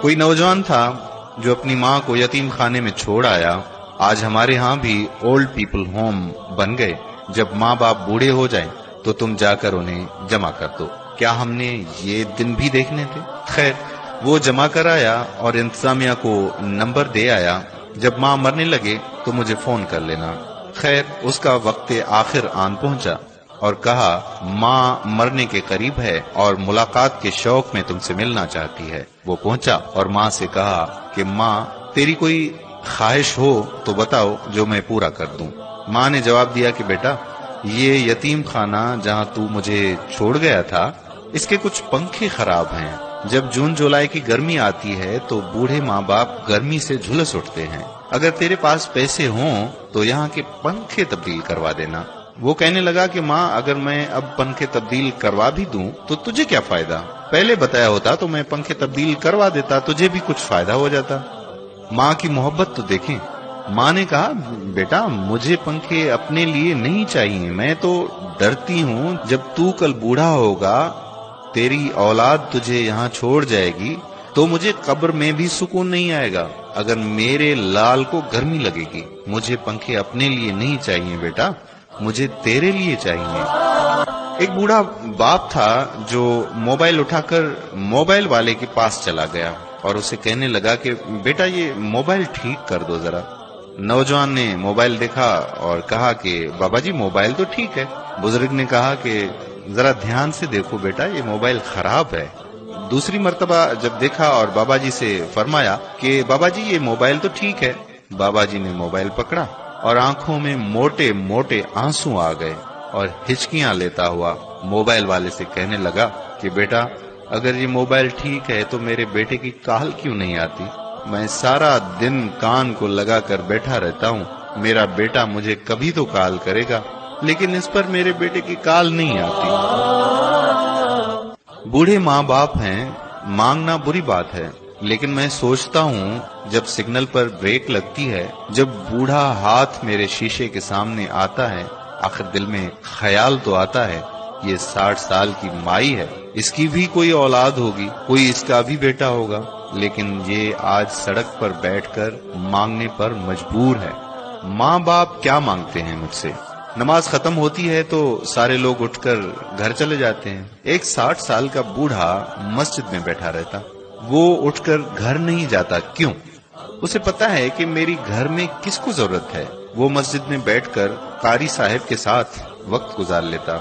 कोई नौजवान था जो अपनी माँ को यतीम खाने में छोड़ आया। आज हमारे यहाँ भी ओल्ड पीपल होम बन गए। जब माँ बाप बूढ़े हो जाएं तो तुम जाकर उन्हें जमा कर दो। क्या हमने ये दिन भी देखने थे? खैर, वो जमा कर आया और इंतजामिया को नंबर दे आया। जब माँ मरने लगे तो मुझे फोन कर लेना। खैर, उसका वक्त आखिर आन पहुंचा और कहा माँ मरने के करीब है और मुलाकात के शौक में तुमसे मिलना चाहती है। वो पहुंचा और माँ से कहा कि माँ, तेरी कोई ख्वाहिश हो तो बताओ जो मैं पूरा कर दूं। माँ ने जवाब दिया कि बेटा, ये यतीम खाना जहाँ तू मुझे छोड़ गया था, इसके कुछ पंखे खराब हैं। जब जून जुलाई की गर्मी आती है तो बूढ़े माँ बाप गर्मी से झुलस उठते हैं। अगर तेरे पास पैसे हों तो यहाँ के पंखे तब्दील करवा देना। वो कहने लगा कि माँ, अगर मैं अब पंखे तब्दील करवा भी दूं तो तुझे क्या फायदा? पहले बताया होता तो मैं पंखे तब्दील करवा देता, तुझे भी कुछ फायदा हो जाता। माँ की मोहब्बत तो देखें। माँ ने कहा, बेटा, मुझे पंखे अपने लिए नहीं चाहिए। मैं तो डरती हूँ जब तू कल बूढ़ा होगा, तेरी औलाद तुझे यहाँ छोड़ जाएगी तो मुझे कब्र में भी सुकून नहीं आएगा। अगर मेरे लाल को गर्मी लगेगी। मुझे पंखे अपने लिए नहीं चाहिए बेटा, मुझे तेरे लिए चाहिए। एक बूढ़ा बाप था जो मोबाइल उठाकर मोबाइल वाले के पास चला गया और उसे कहने लगा कि बेटा, ये मोबाइल ठीक कर दो जरा। नौजवान ने मोबाइल देखा और कहा कि बाबा जी, मोबाइल तो ठीक है। बुजुर्ग ने कहा कि जरा ध्यान से देखो बेटा, ये मोबाइल खराब है। दूसरी मर्तबा जब देखा और बाबा जी से फरमाया कि बाबा जी, ये मोबाइल तो ठीक है। बाबा जी ने मोबाइल पकड़ा और आंखों में मोटे मोटे आंसू आ गए और हिचकियां लेता हुआ मोबाइल वाले से कहने लगा कि बेटा, अगर ये मोबाइल ठीक है तो मेरे बेटे की कॉल क्यों नहीं आती? मैं सारा दिन कान को लगा कर बैठा रहता हूँ। मेरा बेटा मुझे कभी तो कॉल करेगा, लेकिन इस पर मेरे बेटे की कॉल नहीं आती। बूढ़े माँ बाप हैं, मांगना बुरी बात है, लेकिन मैं सोचता हूँ जब सिग्नल पर ब्रेक लगती है, जब बूढ़ा हाथ मेरे शीशे के सामने आता है, आखिर दिल में ख्याल तो आता है, ये 60 साल की माई है, इसकी भी कोई औलाद होगी, कोई इसका भी बेटा होगा, लेकिन ये आज सड़क पर बैठकर मांगने पर मजबूर है। माँ बाप क्या मांगते हैं मुझसे? नमाज खत्म होती है तो सारे लोग उठकर घर चले जाते हैं। एक 60 साल का बूढ़ा मस्जिद में बैठा रहता, वो उठकर घर नहीं जाता। क्यों? उसे पता है कि मेरी घर में किसको जरूरत है। वो मस्जिद में बैठकर कारी साहब के साथ वक्त गुजार लेता,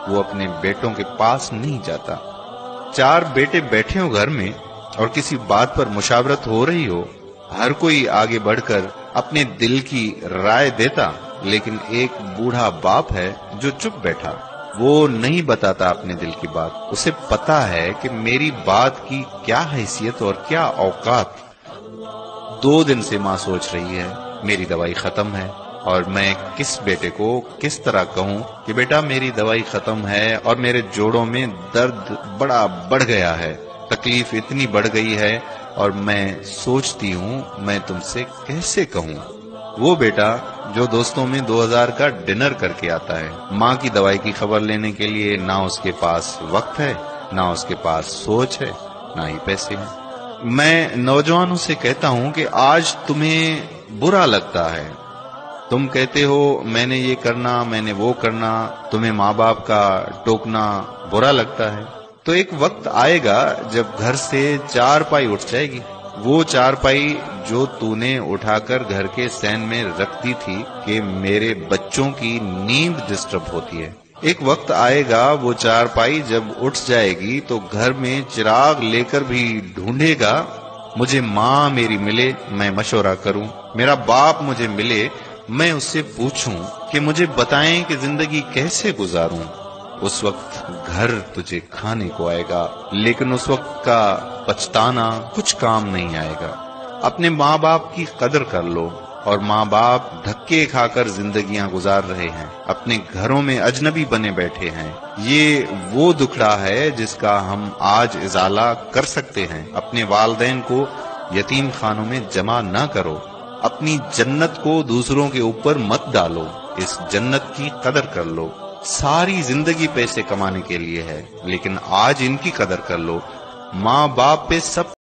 वो अपने बेटों के पास नहीं जाता। 4 बेटे बैठे हो घर में और किसी बात पर मुशावरत हो रही हो, हर कोई आगे बढ़कर अपने दिल की राय देता, लेकिन एक बूढ़ा बाप है जो चुप बैठा, वो नहीं बताता अपने दिल की बात। उसे पता है कि मेरी बात की क्या हैसियत और क्या औकात। 2 दिन से माँ सोच रही है मेरी दवाई खत्म है और मैं किस बेटे को किस तरह कहूँ कि बेटा, मेरी दवाई खत्म है और मेरे जोड़ों में दर्द बड़ा बढ़ गया है, तकलीफ इतनी बढ़ गई है और मैं सोचती हूँ मैं तुमसे कैसे कहूँ। वो बेटा जो दोस्तों में 2000 का डिनर करके आता है, माँ की दवाई की खबर लेने के लिए ना उसके पास वक्त है, ना उसके पास सोच है, ना ही पैसे हैं। मैं नौजवानों से कहता हूँ कि आज तुम्हें बुरा लगता है, तुम कहते हो मैंने ये करना, मैंने वो करना, तुम्हें माँ बाप का टोकना बुरा लगता है, तो एक वक्त आएगा जब घर से 4 पाई उठ जाएगी। वो 4 पाई जो तूने उठाकर घर के सैन में रख दी थी कि मेरे बच्चों की नींद डिस्टर्ब होती है। एक वक्त आएगा वो 4 पाई जब उठ जाएगी तो घर में चिराग लेकर भी ढूंढेगा, मुझे माँ मेरी मिले मैं मशवरा करूं, मेरा बाप मुझे मिले मैं उससे पूछूं कि मुझे बताएं कि जिंदगी कैसे गुजारूं। उस वक्त घर तुझे खाने को आएगा, लेकिन उस वक्त का पछताना कुछ काम नहीं आएगा। अपने माँ बाप की कदर कर लो। और माँ बाप धक्के खाकर जिंदगियां गुजार रहे हैं, अपने घरों में अजनबी बने बैठे हैं। ये वो दुखड़ा है जिसका हम आज इजाला कर सकते हैं। अपने वालिदैन को यतीम खानों में जमा न करो, अपनी जन्नत को दूसरों के ऊपर मत डालो, इस जन्नत की कदर कर लो। सारी जिंदगी पैसे कमाने के लिए है, लेकिन आज इनकी कदर कर लो। माँ बाप पे सब